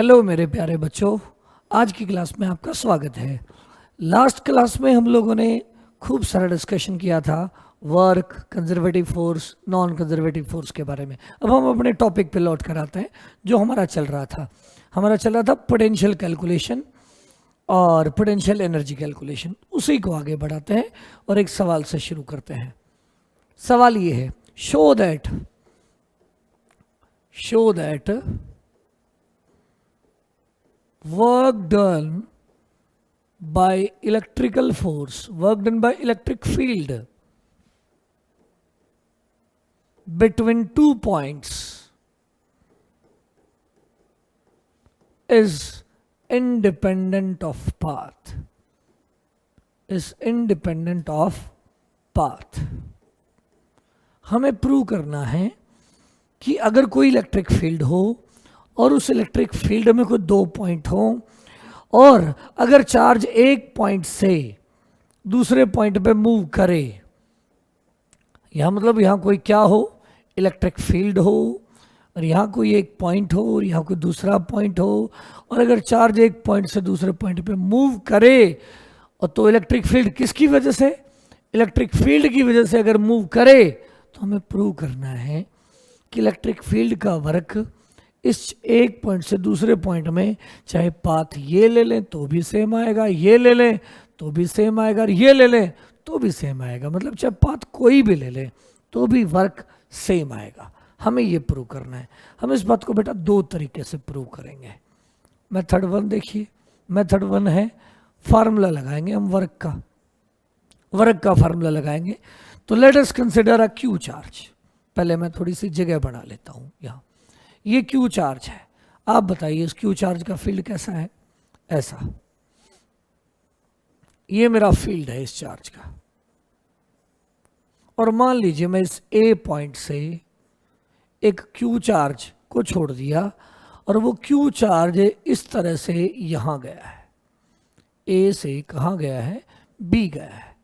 Hello मेरे प्यारे बच्चों, आज की क्लास में आपका स्वागत है। लास्ट क्लास में हम लोगों ने खूब सारा डिस्कशन किया था work, conservative force, non conservative force के बारे में। अब हम अपने टॉपिक पे लौट कर आते हैं जो हमारा चल रहा था पोटेंशियल कैलकुलेशन और पोटेंशियल एनर्जी कैलकुलेशन। उसी को आगे बढ़ाते हैं और एक सवाल से शुरू करते हैं। सवाल ये है, show that work done by electric field between 2 points is independent of path. हमें प्रूव करना है कि अगर कोई इलेक्ट्रिक फील्ड हो और उस इलेक्ट्रिक फील्ड में कोई 2 पॉइंट हो और अगर चार्ज एक पॉइंट से दूसरे पॉइंट पे मूव करे, यहां मतलब यहां कोई क्या हो, इलेक्ट्रिक फील्ड हो, और यहां कोई एक पॉइंट हो और यहां कोई दूसरा पॉइंट हो, और अगर चार्ज एक पॉइंट से दूसरे पॉइंट पे मूव करे और तो इलेक्ट्रिक फील्ड किसकी वजह से, इलेक्ट्रिक फील्ड की वजह से अगर मूव करे, तो हमें प्रूव करना है कि इलेक्ट्रिक फील्ड का वर्क इस एक पॉइंट से दूसरे पॉइंट में, चाहे पाथ ये ले लें तो भी सेम आएगा, ये ले लें तो भी सेम आएगा, और ये ले लें तो भी सेम आएगा। मतलब चाहे पाथ कोई भी ले लें तो भी वर्क सेम आएगा। हमें ये प्रूव करना है। हम इस बात को बेटा 2 तरीके से प्रूव करेंगे। मेथड 1 देखिए, मेथड 1 है फार्मूला लगाएंगे हम वर्क का फार्मूला लगाएंगे। तो let us consider a Q charge. पहले मैं थोड़ी सी जगह बना लेता हूँ। यहाँ ये क्यू चार्ज है। आप बताइए इस क्यू चार्ज का फील्ड कैसा है? ऐसा। ये मेरा फील्ड है इस चार्ज का, और मान लीजिए मैं इस ए पॉइंट से एक क्यू चार्ज को छोड़ दिया और वो क्यू चार्ज इस तरह से यहां गया है। ए से कहां गया है? बी गया है।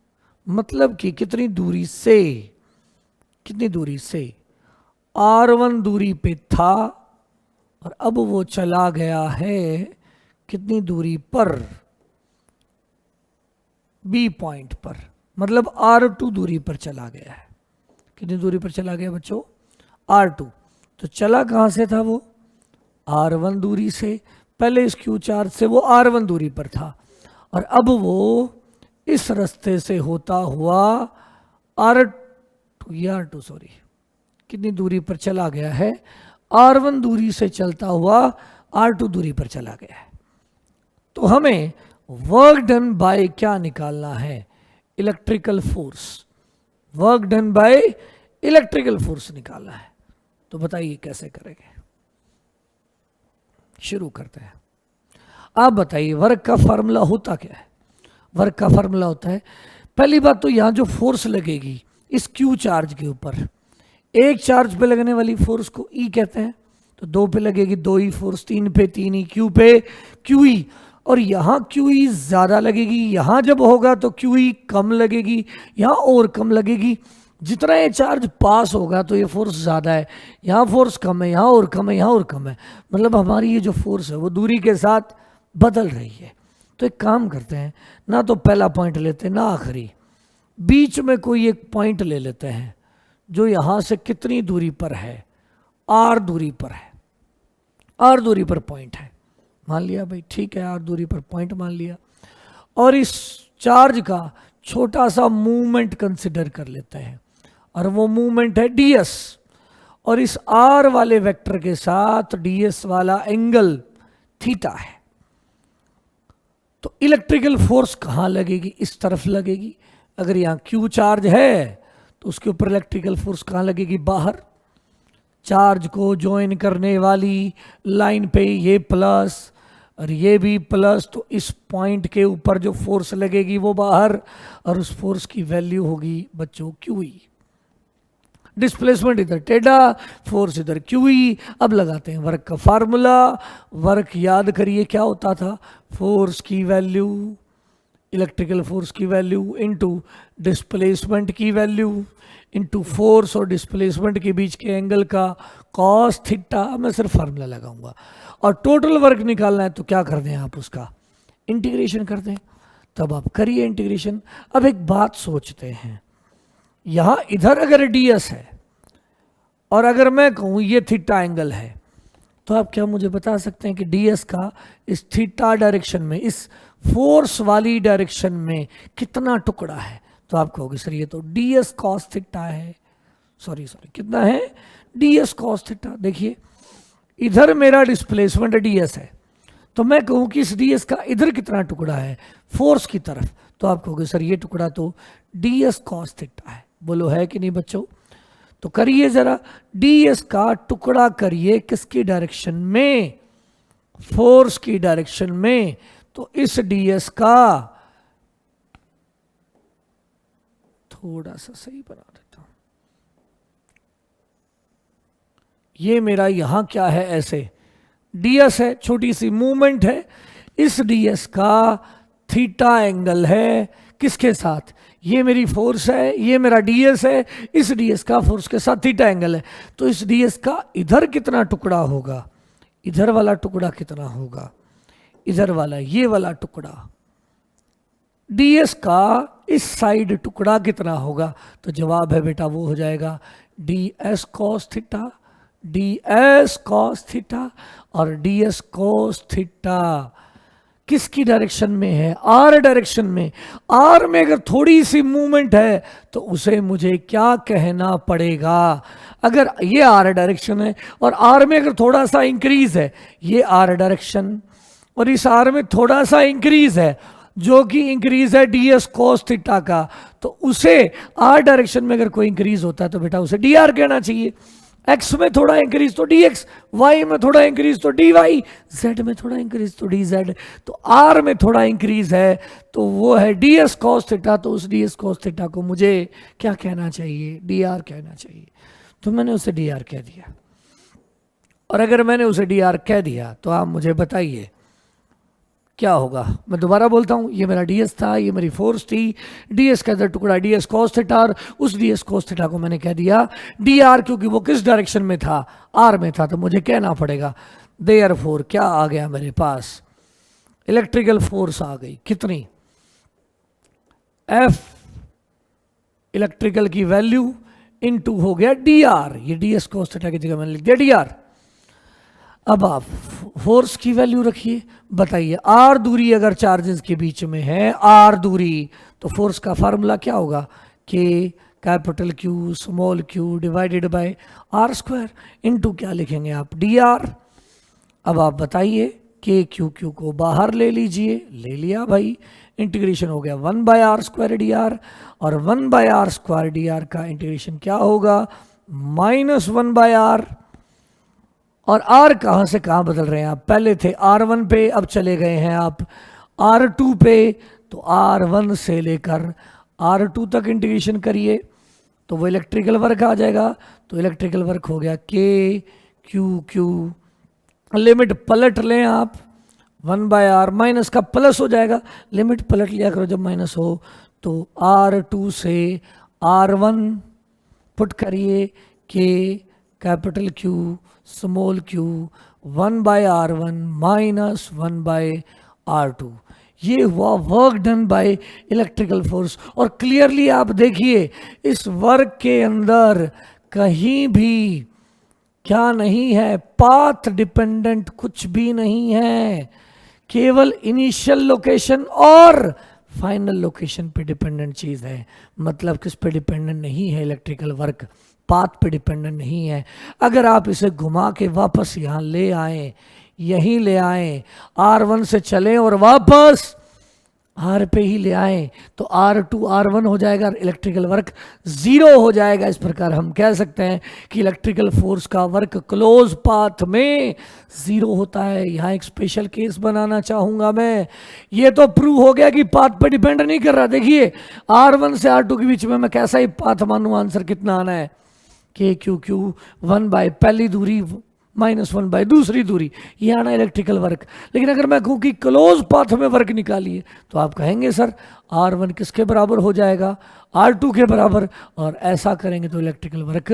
मतलब कि कितनी दूरी से R1 दूरी पे था और अब वो चला गया है कितनी दूरी पर? बी पॉइंट पर, मतलब R2 दूरी पर चला गया है। कितनी दूरी पर चला गया बच्चों? R2। तो चला कहां से था वो? R1 दूरी से। पहले इस क्यू चार्ज से वो R1 दूरी पर था और अब वो इस रास्ते से होता हुआ R2 सॉरी, कितनी दूरी पर चला गया है? R1 दूरी से चलता हुआ R2 दूरी पर चला गया है। तो हमें वर्क डन बाय क्या निकालना है? Electrical force. Work done by electrical force निकालना है। तो बताइए कैसे करेंगे? शुरू करते हैं। आप बताइए वर्क का फार्मूला होता क्या है? वर्क का फार्मूला होता है, पहली बात तो यहां जो फोर्स लगेगी इस क्यू चार्ज के ऊपर, एक चार्ज पे लगने वाली फोर्स को ई कहते हैं। तो 2 पे लगेगी 2 ई फोर्स, 3 पे 3 ई, क्यू पे क्यू ई, और यहां क्यू ई ज्यादा लगेगी। यहां जब होगा तो क्यू ई कम लगेगी, यहां और कम लगेगी। जितना ये चार्ज पास होगा तो ये फोर्स ज्यादा है, यहां फोर्स कम है, यहां और कम है, यहां और कम है। मतलब हमारी ये जो फोर्स है वो दूरी के साथ बदल रही है। तो एक काम करते हैं, ना तो पहला पॉइंट लेते हैं ना आखिरी, बीच में कोई एक पॉइंट ले लेते हैं जो यहां से कितनी दूरी पर है? R दूरी पर है। R दूरी पर पॉइंट है, मान लिया भाई, ठीक है, R दूरी पर पॉइंट मान लिया। और इस चार्ज का छोटा सा मूवमेंट कंसिडर कर लेते हैं, और वो मूवमेंट है ds, और इस R वाले वेक्टर के साथ ds वाला एंगल थीटा है। तो इलेक्ट्रिकल फोर्स कहां लगेगी? इस तरफ लगेगी। अगर यहां क्यू चार्ज है तो उसके ऊपर इलेक्ट्रिकल फोर्स कहां लगेगी? बाहर। चार्ज को ज्वाइन करने वाली लाइन पे ये प्लस और ये भी प्लस, तो इस पॉइंट के ऊपर जो फोर्स लगेगी वो बाहर, और उस फोर्स की वैल्यू होगी बच्चों QE। डिस्प्लेसमेंट इधर टेढ़ा, फोर्स इधर QE। अब लगाते हैं वर्क का फार्मूला। वर्क याद करिए क्या होता था? फोर्स की वैल्यू इलेक्ट्रिकल फोर्स की वैल्यू इनटू डिस्प्लेसमेंट की वैल्यू इनटू फोर्स और डिस्प्लेसमेंट के बीच के एंगल का कॉस थीटा, मैं सिर्फ फार्मूला लगाऊंगा। और टोटल वर्क निकालना है तो क्या कर दें आप, उसका इंटीग्रेशन कर दें। तब आप करिए इंटीग्रेशन। अब एक बात सोचते हैं, यहां इधर अगर ds है और अगर मैं कहूं ये थीटा एंगल है, तो आप क्या मुझे बता सकते हैं कि ds का इस थीटा डायरेक्शन में, इस फोर्स वाली डायरेक्शन में कितना टुकड़ा है? तो आप कहोगे सर ये तो ds cos थीटा है। सॉरी कितना है? ds cos theta. देखिए इधर मेरा डिस्प्लेसमेंट ds है, तो मैं कहूं कि इस ds का इधर कितना टुकड़ा है फोर्स की तरफ, तो आप कहोगे सर ये टुकड़ा तो ds cos थीटा है। बोलो है कि नहीं बच्चों? तो करिए जरा, ds का टुकड़ा करिए किसकी डायरेक्शन में? फोर्स की डायरेक्शन में। तो इस ds का थोड़ा सा सही बना देता हूं, ये मेरा यहां क्या है, ऐसे ds है, छोटी सी मूवमेंट है, इस ds का थीटा एंगल है किसके साथ? ये मेरी फोर्स है, ये मेरा ds है, इस ds का फोर्स के साथ थीटा एंगल है। तो इस ds का इधर कितना टुकड़ा होगा? इधर वाला टुकड़ा कितना होगा? इधर वाला, ये वाला टुकड़ा। ds का इस साइड टुकड़ा कितना होगा? तो जवाब है बेटा वो हो जाएगा ds cos theta, ds cos theta. और ds cos थीटा किसकी डायरेक्शन में है? r डायरेक्शन में। r में अगर थोड़ी सी मूवमेंट है तो उसे मुझे क्या कहना पड़ेगा? अगर ये r डायरेक्शन है और r में अगर थोड़ा सा इंक्रीज है, ये r डायरेक्शन और इस r में थोड़ा सा इंक्रीज है, जो कि इंक्रीज है ds cos थीटा का, तो उसे r डायरेक्शन में अगर कोई इंक्रीज होता है तो बेटा उसे dr कहना चाहिए। x में थोड़ा इंक्रीज तो dx, y में थोड़ा इंक्रीज तो dy, z में थोड़ा इंक्रीज तो dz। तो r में थोड़ा इंक्रीज है तो वो है ds cos थीटा। तो उस ds cos थीटा को मुझे क्या कहना चाहिए? dr कहना चाहिए। तो मैंने उसे dr कह दिया। और अगर मैंने उसे dr कह दिया तो आप मुझे बताइए क्या होगा? मैं दोबारा बोलता हूं, ये मेरा ds था, ये मेरी फोर्स थी, ds का इधर टुकड़ा ds cos थीटा, और उस ds cos थीटा को मैंने कह दिया dr, क्योंकि वो किस डायरेक्शन में था? r में था। तो मुझे कहना पड़ेगा देयरफॉर क्या आ गया मेरे पास? इलेक्ट्रिकल फोर्स आ गई कितनी? F इलेक्ट्रिकल की वैल्यू इनटू हो गया dr, ये ds cos थीटा की जगह मैंने लिख दिया dr। अब आप फोर्स की वैल्यू रखिए, बताइए r दूरी अगर चार्जेस के बीच में है, r दूरी, तो फोर्स का फार्मूला क्या होगा? k capital Q small q divided by r square into क्या लिखेंगे आप? dr। अब आप बताइए k q को बाहर ले लीजिए, ले लिया भाई, इंटीग्रेशन हो गया 1 बाय आर स्क्वायर dr, और 1 बाय आर स्क्वायर dr का इंटीग्रेशन क्या होगा? -1 बाय r। और r कहां से कहां बदल रहे हैं आप? पहले थे r1 पे, अब चले गए हैं आप r2 पे। तो r1 से लेकर r2 तक इंटीग्रेशन करिए तो वो इलेक्ट्रिकल वर्क आ जाएगा। तो इलेक्ट्रिकल वर्क हो गया k q, लिमिट पलट लें आप, 1 बाय आर, माइनस का प्लस हो जाएगा, लिमिट पलट लिया करो जब माइनस हो। तो r2 से r1 पुट करिए, k capital Q small q 1 by r1 minus 1 by r2। ये हुआ work done by electrical force. और क्लियरली आप देखिए इस वर्क के अंदर कहीं भी क्या नहीं है? पाथ डिपेंडेंट कुछ भी नहीं है, केवल इनिशियल लोकेशन और फाइनल लोकेशन पे डिपेंडेंट चीज है। मतलब किस पे डिपेंडेंट नहीं है इलेक्ट्रिकल वर्क? पाथ पे डिपेंडेंट नहीं है। अगर आप इसे घुमा के वापस यहाँ ले आए, यहीं ले आए, R1 से चलें और वापस R पे ही ले आए, तो R2 R1 हो जाएगा, इलेक्ट्रिकल वर्क 0 हो जाएगा। इस प्रकार हम कह सकते हैं कि इलेक्ट्रिकल फोर्स का वर्क क्लोज पाथ में 0 होता है। यहाँ एक स्पेशल केस बनाना चाहूंगा मैं। ये तो प्रूव हो गया कि पाथ पे डिपेंड नहीं कर रहा। देखिए R1 से R2 के बीच में मैं कैसा ही पाथ मानूं, आंसर कितना आना है? k q 1 बाय पहली दूरी -1 दूसरी दूरी, ये आना इलेक्ट्रिकल वर्क। लेकिन अगर मैं कहूँ कि क्लोज पाथ में वर्क निकालिए तो आप कहेंगे सर R1 किसके बराबर हो जाएगा, R2 के बराबर, और ऐसा करेंगे तो इलेक्ट्रिकल वर्क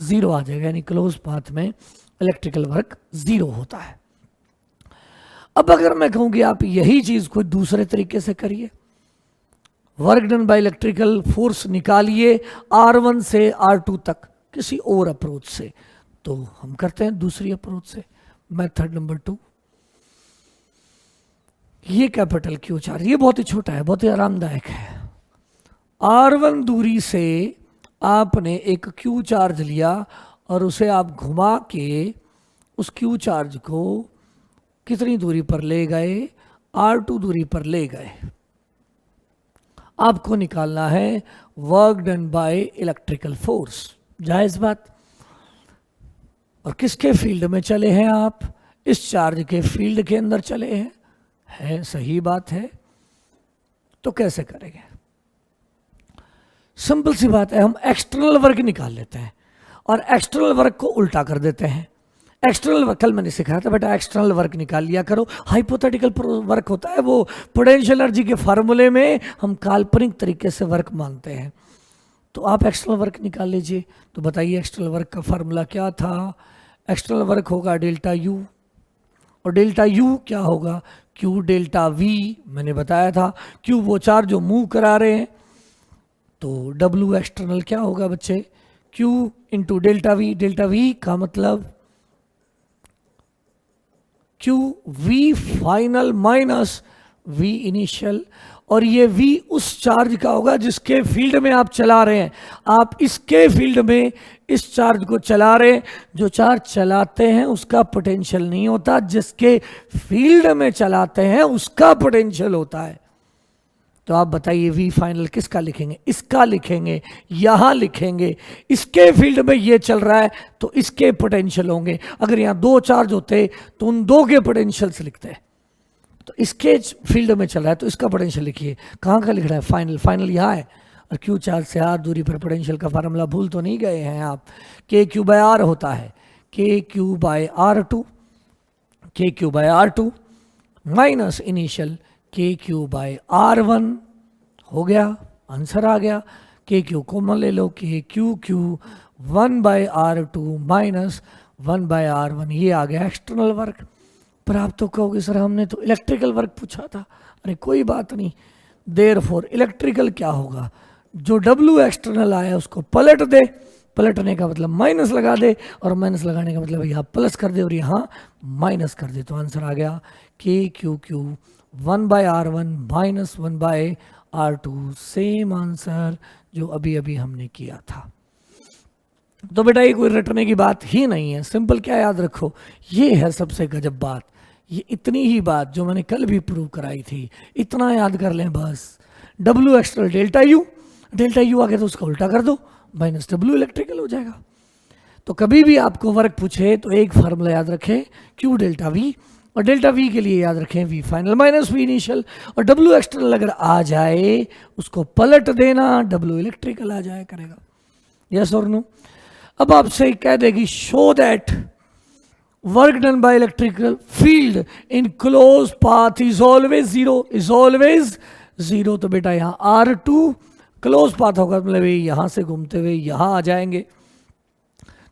0 आ जाएगा, यानी क्लोज पाथ में इलेक्ट्रिकल वर्क 0 होता है। अब अगर मैं कहूँ कि आप यही चीज़ को दूसरे तरीके से करिए, work done by electrical force निकालिए R1 से R2 तक किसी और अप्रोच से, तो हम करते हैं दूसरी अप्रोच से, मेथड नंबर 2। ये कैपिटल क्यू चार्ज, ये बहुत ही छोटा है, बहुत ही आरामदायक है। R1 दूरी से आपने एक क्यू चार्ज लिया और उसे आप घुमा के उस क्यू चार्ज को कितनी दूरी पर ले गए, R2 दूरी पर ले गए। आपको निकालना है work done by electrical force, जायज बात। और किसके फील्ड में चले हैं आप, इस चार्ज के फील्ड के अंदर चले हैं, है सही बात है। तो कैसे करेंगे, सिंपल सी बात है, हम एक्सटर्नल वर्क निकाल लेते हैं और एक्सटर्नल वर्क को उल्टा कर देते हैं। एक्सटर्नल वर्क, कल मैंने सिखाया था बेटा, एक्सटर्नल वर्क निकाल लिया करो। हाइपोथेटिकल वर्क होता है वो, पोटेंशियल एनर्जी के फार्मूले में हम काल्पनिक तरीके से वर्क मानते हैं। तो आप एक्सटर्नल वर्क निकाल लीजिए। तो बताइए एक्सटर्नल वर्क का फार्मूला क्या था, एक्सटर्नल वर्क होगा डेल्टा यू, और डेल्टा यू क्या होगा, क्यू डेल्टा वी। मैंने बताया था क्यू वो चार्ज जो मूव करा रहे हैं, तो डब्ल्यू एक्सटर्नल क्या होगा बच्चे, Q into delta V. Delta V का मतलब Q V final minus V initial, और ये v उस चार्ज का होगा जिसके फील्ड में आप चला रहे हैं। आप इसके फील्ड में इस चार्ज को चला रहे हैं, जो चार्ज चलाते हैं उसका पोटेंशियल नहीं होता, जिसके फील्ड में चलाते हैं उसका पोटेंशियल होता है। तो आप बताइए v फाइनल किसका लिखेंगे, इसका लिखेंगे, यहां लिखेंगे, इसके फील्ड में ये चल रहा है तो इसके पोटेंशियल होंगे। अगर यहां दो चार्ज होते तो उन दो के पोटेंशियल्स लिखते हैं। तो इसके फील्ड में चल रहा है तो इसका पोटेंशियल लिखिए, कहाँ का लिख रहा है, फाइनल। फाइनल यहाँ है, और क्यू चार्ज से आर दूरी पर पोटेंशियल का फार्मूला भूल तो नहीं गए हैं आप, के क्यू बाय आर होता है, K Q by R two, K Q by R two minus initial K Q by R one. हो गया, आंसर आ गया। के क्यू कॉमन ले लो, के Q Q 1/r2 minus 1/r1, ये आ गया एक्सटर्नल वर्क। पर आप तो कहोगे सर हमने तो इलेक्ट्रिकल वर्क पूछा था। अरे कोई बात नहीं, देयरफॉर इलेक्ट्रिकल क्या होगा, जो W एक्सटर्नल आया उसको पलट दे, पलटने का मतलब माइनस लगा दे, और माइनस लगाने का मतलब यहाँ प्लस कर दे और यहाँ माइनस कर दे। तो आंसर आ गया के Q Q 1/r1 minus 1/r2, same answer जो अभी अभी हमने किया था। तो बेटा ये कोई रटने की बात ही नहीं है, सिंपल क्या याद रखो, ये है सबसे गजब बात। ये इतनी ही बात जो मैंने कल भी प्रूव कराई थी, इतना याद कर लें बस। W external delta U, delta U आ गया तो उसका उल्टा कर दो, माइनस W इलेक्ट्रिकल हो जाएगा। तो कभी भी आपको वर्क पूछे तो एक फार्मूला याद रखें, Q डेल्टा V, और डेल्टा V के लिए याद रखें V final minus V initial, और W एक्सटर्नल अगर आ जाए उसको पलट देना, W इलेक्ट्रिकल आ जाए करेगा। यस और नो। अब आपसे कह देगी show that work done by electrical field in close path is always zero, is always zero. तो बेटा यहाँ R2 क्लोज पाथ होगा, मतलब यहां से घूमते हुए यहां आ जाएंगे,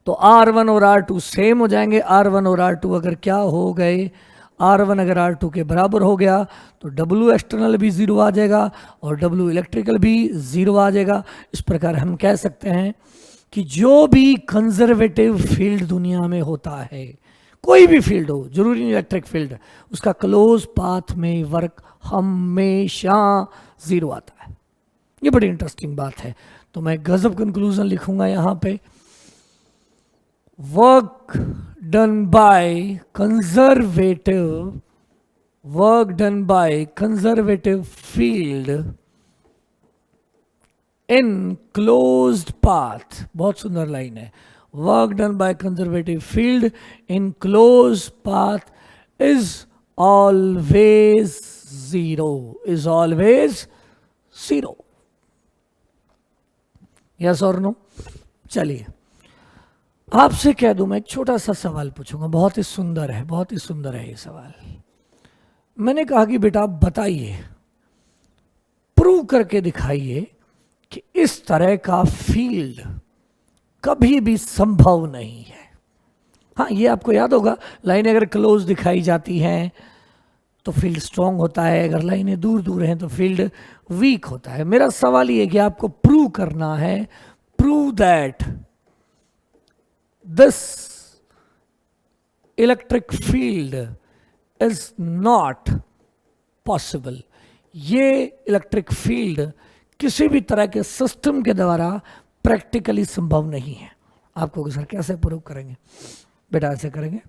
तो R1 और R2 सेम हो जाएंगे। R1 और R2 अगर क्या हो गए, R1 अगर R2 के बराबर हो गया तो W एक्सटर्नल भी जीरो आ जाएगा और W इलेक्ट्रिकल भी जीरो आ जाएगा। इस प्रकार हम कह सकते हैं कि जो भी कंजर्वेटिव फील्ड दुनिया में होता है, कोई भी फील्ड हो, जरूरी नहीं इलेक्ट्रिक फील्ड, उसका क्लोज पाथ में वर्क हमेशा जीरो आता है। ये बड़ी इंटरेस्टिंग बात है। तो मैं गजब कंक्लूजन लिखूंगा यहां पे, work done by conservative, work done by conservative field in closed path, बहुत सुंदर लाइन है, work done by conservative field in closed path is always zero, is always zero. Yes और नो। चलिए आपसे कह दूं, मैं एक छोटा सा सवाल पूछूंगा, बहुत ही सुंदर है, बहुत ही सुंदर है ये सवाल। मैंने कहा कि बेटा आप बताइए, प्रूव करके दिखाइए कि इस तरह का फील्ड कभी भी संभव नहीं है। हाँ, ये आपको याद होगा, लाइनें अगर क्लोज दिखाई जाती हैं तो फील्ड स्ट्रांग होता है, अगर लाइनें दूर दूर हैं तो फील्ड वीक होता है। मेरा सवाल ये है कि आपको प्रूव करना है, prove that this electric field is not possible. ये इलेक्ट्रिक फील्ड किसी भी तरह के सिस्टम के द्वारा प्रैक्टिकली संभव नहीं है। आपको सर कैसे प्रूव करेंगे? बेटा ऐसे करेंगे,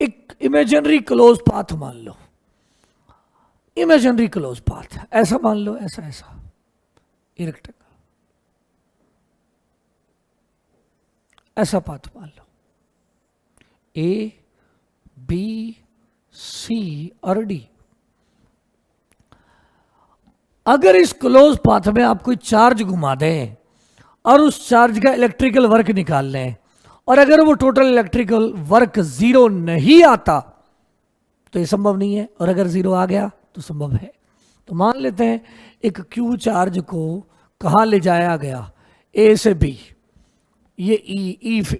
एक इमेजिनरी क्लोज पाथ मान लो, इमेजिनरी क्लोज पाथ ऐसा मान लो, ऐसा ऐसा इलेक्ट्रिक ऐसा पाथ मान लो, ए बी सी और डी। अगर इस क्लोज पाथ में आप कोई चार्ज घुमा दें और उस चार्ज का इलेक्ट्रिकल वर्क निकाल लें, और अगर वो टोटल इलेक्ट्रिकल वर्क जीरो नहीं आता तो ये संभव नहीं है, और अगर जीरो आ गया तो संभव है। तो मान लेते हैं एक क्यू चार्ज को कहाँ ले जाया गया, ए से बी, ये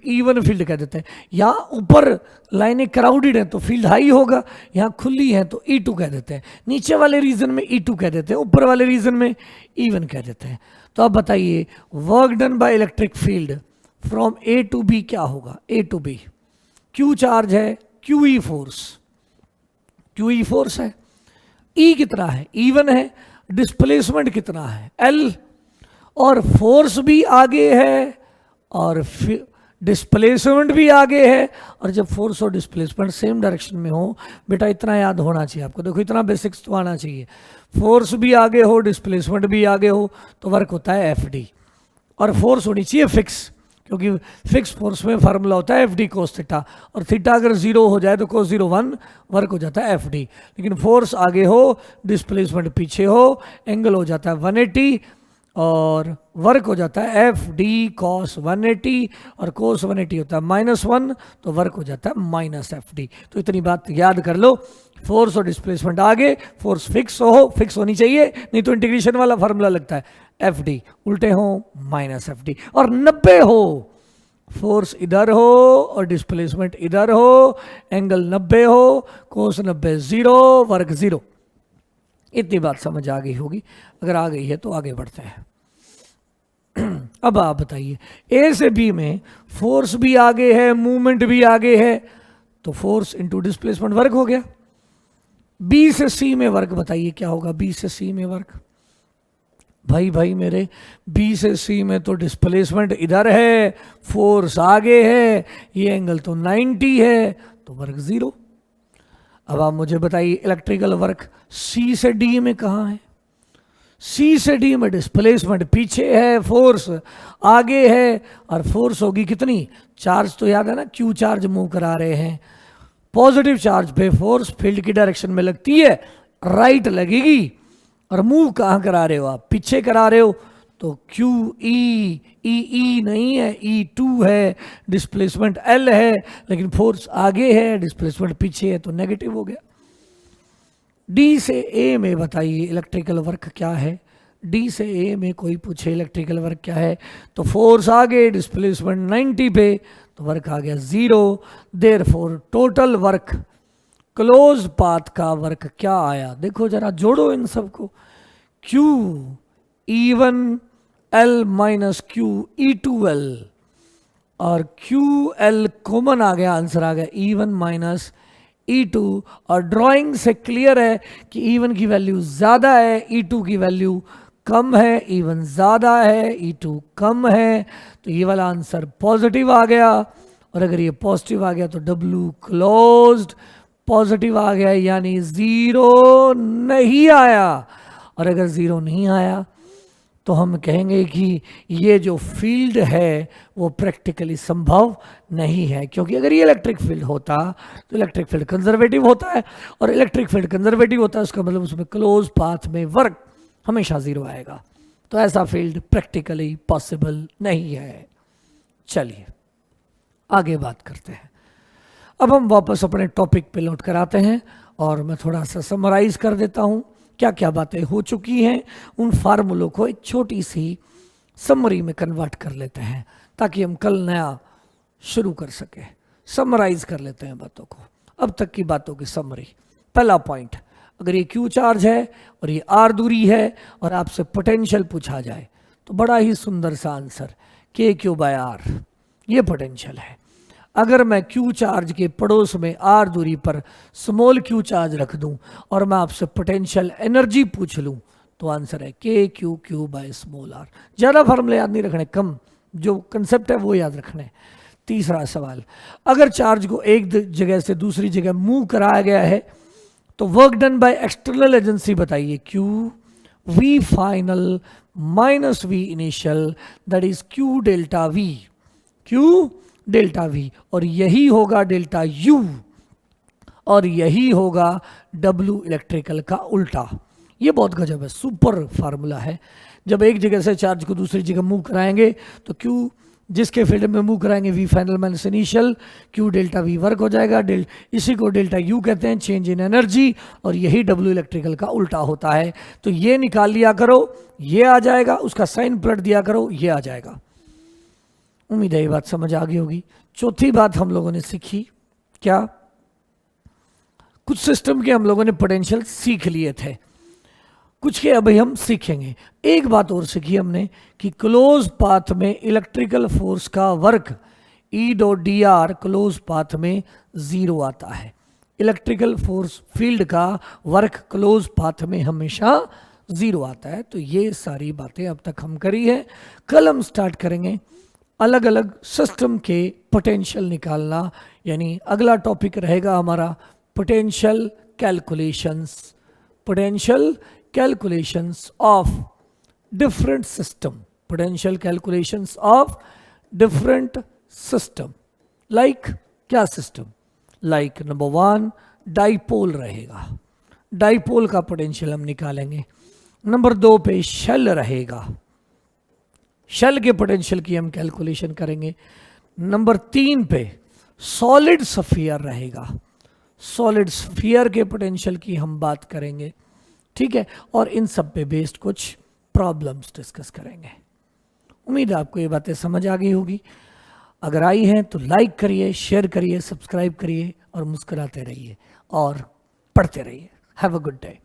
ईवन फील्ड कह देते हैं। यहाँ ऊपर लाइनें क्राउडेड हैं तो फील्ड हाई होगा, यहाँ खुली हैं तो E2 कह देते हैं, नीचे वाले रीजन में E2 कह देते हैं, ऊपर वाले रीजन में E1 कह देते हैं। तो अब बताइए work done by electric field from A to B क्या होगा? A to B, Q charge है, क्यू ई फोर्स है, ई कितना है? E1 है, डिस्प्लेसमेंट कितना है? L, और फोर्स भी आगे है और डिस्प्लेसमेंट भी आगे है। और जब फोर्स और डिस्प्लेसमेंट सेम डायरेक्शन में हो, बेटा इतना याद होना चाहिए आपको, देखो इतना बेसिक्स तो आना चाहिए, फोर्स भी आगे हो डिस्प्लेसमेंट भी आगे हो तो वर्क होता है FD, और फोर्स होनी चाहिए फिक्स, क्योंकि फिक्स फोर्स में फार्मूला होता है FD cos थीटा, और थीटा अगर जीरो हो जाए तो cos 0 1 वर्क हो जाता है FD। लेकिन फोर्स आगे हो डिस्प्लेसमेंट पीछे हो, एंगल हो जाता है 180 और वर्क हो जाता है FD cos 180, और cos 180 होता है -1 तो वर्क हो जाता है -FD। तो इतनी बात याद कर लो, फोर्स और डिस्प्लेसमेंट आगे, फोर्स फिक्स होनी चाहिए, नहीं तो इंटीग्रेशन वाला फार्मूला लगता है FD, उल्टे हो -FD, और 90 हो, फोर्स इधर हो और डिस्प्लेसमेंट इधर हो, एंगल 90 हो, cos 90 0, वर्क 0। इतनी बात समझ आ गई होगी, अगर आ गई है तो आगे बढ़ते हैं। अब आप बताइए, ए से बी में फोर्स भी आगे है, मूवमेंट भी आगे है, तो फोर्स इंटू डिस्प्लेसमेंट वर्क हो गया। बी से सी में वर्क बताइए क्या होगा? बी से सी में वर्क, भाई मेरे, बी से सी में तो डिस्प्लेसमेंट इधर है, फोर्स आगे है, ये एंगल तो 90 है, तो वर्क 0। अब आप मुझे बताइए इलेक्ट्रिकल वर्क सी से डी में कहाँ है? सी से डी में डिस्प्लेसमेंट पीछे है, फोर्स आगे है, और फोर्स होगी कितनी? चार्ज तो याद है ना, क्यू चार्ज मूव करा रहे हैं, पॉजिटिव चार्ज पे फोर्स फील्ड की डायरेक्शन में लगती है, राइट लगेगी, और मूव कहाँ करा रहे हो आप? पीछे करा रहे हो, तो क्यू ई नहीं है, E2 है, डिस्प्लेसमेंट L है, लेकिन फोर्स आगे है, डिस्प्लेसमेंट पीछे है, तो नेगेटिव हो गया। डी से ए में बताइए इलेक्ट्रिकल वर्क क्या है? डी से ए में कोई पूछे इलेक्ट्रिकल वर्क क्या है, तो फोर्स आगे, डिस्प्लेसमेंट 90 पे, तो वर्क आ गया 0। Therefore total work, close path का वर्क क्या आया? देखो जरा जोड़ो इन सबको, Q E1 L minus Q E2L, और QL कॉमन आ गया, आंसर आ गया E1 माइनस E2। और ड्राइंग से क्लियर है कि E1 की वैल्यू ज़्यादा है, E2 की वैल्यू कम है, E1 ज़्यादा है, E2 कम है, तो ये वाला आंसर पॉजिटिव आ गया। और अगर ये पॉजिटिव आ गया तो W क्लोज्ड पॉजिटिव आ गया, यानी 0 नहीं आया। और अगर 0 नहीं आया तो हम कहेंगे कि ये जो फील्ड है वो प्रैक्टिकली संभव नहीं है, क्योंकि अगर ये इलेक्ट्रिक फील्ड होता तो इलेक्ट्रिक फील्ड कंजर्वेटिव होता है, और इलेक्ट्रिक फील्ड कंजर्वेटिव होता है उसका मतलब उसमें क्लोज पाथ में वर्क हमेशा 0 आएगा। तो ऐसा फील्ड प्रैक्टिकली पॉसिबल नहीं है। चलिए आगे बात करते हैं। अब हम वापस अपने टॉपिक पे लौट कर आते हैं और मैं थोड़ा सा समराइज कर देता हूँ क्या क्या बातें हो चुकी हैं। उन फार्मूलों को एक छोटी सी समरी में कन्वर्ट कर लेते हैं ताकि हम कल नया शुरू कर सके। समराइज कर लेते हैं बातों को, अब तक की बातों की समरी। पहला पॉइंट, अगर ये क्यू चार्ज है और ये आर दूरी है और आपसे पोटेंशियल पूछा जाए तो बड़ा ही सुंदर सा आंसर के क्यू बाय आर, ये पोटेंशियल है। अगर मैं क्यू चार्ज के पड़ोस में आर दूरी पर स्मॉल क्यू चार्ज रख दूं और मैं आपसे पोटेंशियल एनर्जी पूछ लूं तो आंसर है K Q Q by small R. ज़्यादा फार्मूले याद नहीं रखने, कम जो कंसेप्ट है वो याद रखने। तीसरा सवाल, अगर चार्ज को एक जगह से दूसरी जगह मूव कराया गया है तो work done by external agency बताइए। Q V final minus V initial, that is Q delta V, Q delta V, और यही होगा डेल्टा यू और यही होगा डब्ल्यू इलेक्ट्रिकल का उल्टा। ये बहुत गजब है, सुपर फार्मूला है। जब एक जगह से चार्ज को दूसरी जगह मूव कराएंगे तो क्यू जिसके फील्ड में मूव कराएंगे V final minus initial, Q delta V work हो जाएगा, इसी को डेल्टा यू कहते हैं, चेंज इन एनर्जी, और यही डब्ल्यू इलेक्ट्रिकल का उल्टा होता है। तो ये निकाल लिया करो, ये आ जाएगा, उसका साइन पलट दिया करो, ये आ जाएगा। उम्मीद है ये बात समझ आ गई होगी। चौथी बात हम लोगों ने सीखी क्या, कुछ सिस्टम के हम लोगों ने पोटेंशियल सीख लिए थे, कुछ के अभी हम सीखेंगे। एक बात और सीखी हमने कि क्लोज पाथ में इलेक्ट्रिकल फोर्स का work E dot D R close path में 0 आता है। इलेक्ट्रिकल फोर्स फील्ड का वर्क क्लोज पाथ में हमेशा 0 आता है। तो ये सारी बातें अब तक हम करी है। कल हम स्टार्ट करेंगे अलग अलग सिस्टम के पोटेंशियल निकालना, यानी अगला टॉपिक रहेगा हमारा potential calculations, potential calculations of different system, potential calculations of different system. Like क्या सिस्टम, लाइक नंबर 1 डाइपोल रहेगा, डाइपोल का पोटेंशियल हम निकालेंगे। नंबर 2 पे शेल रहेगा, शेल के पोटेंशियल की हम कैलकुलेशन करेंगे। नंबर 3 पे सॉलिड स्फीयर रहेगा, सॉलिड स्फीयर के पोटेंशियल की हम बात करेंगे, ठीक है, और इन सब पे बेस्ड कुछ प्रॉब्लम्स डिस्कस करेंगे। उम्मीद है आपको ये बातें समझ आ गई होगी। अगर आई हैं तो लाइक करिए, शेयर करिए, सब्सक्राइब करिए और मुस्कुराते रहिए और पढ़ते रहिए। Have a good day.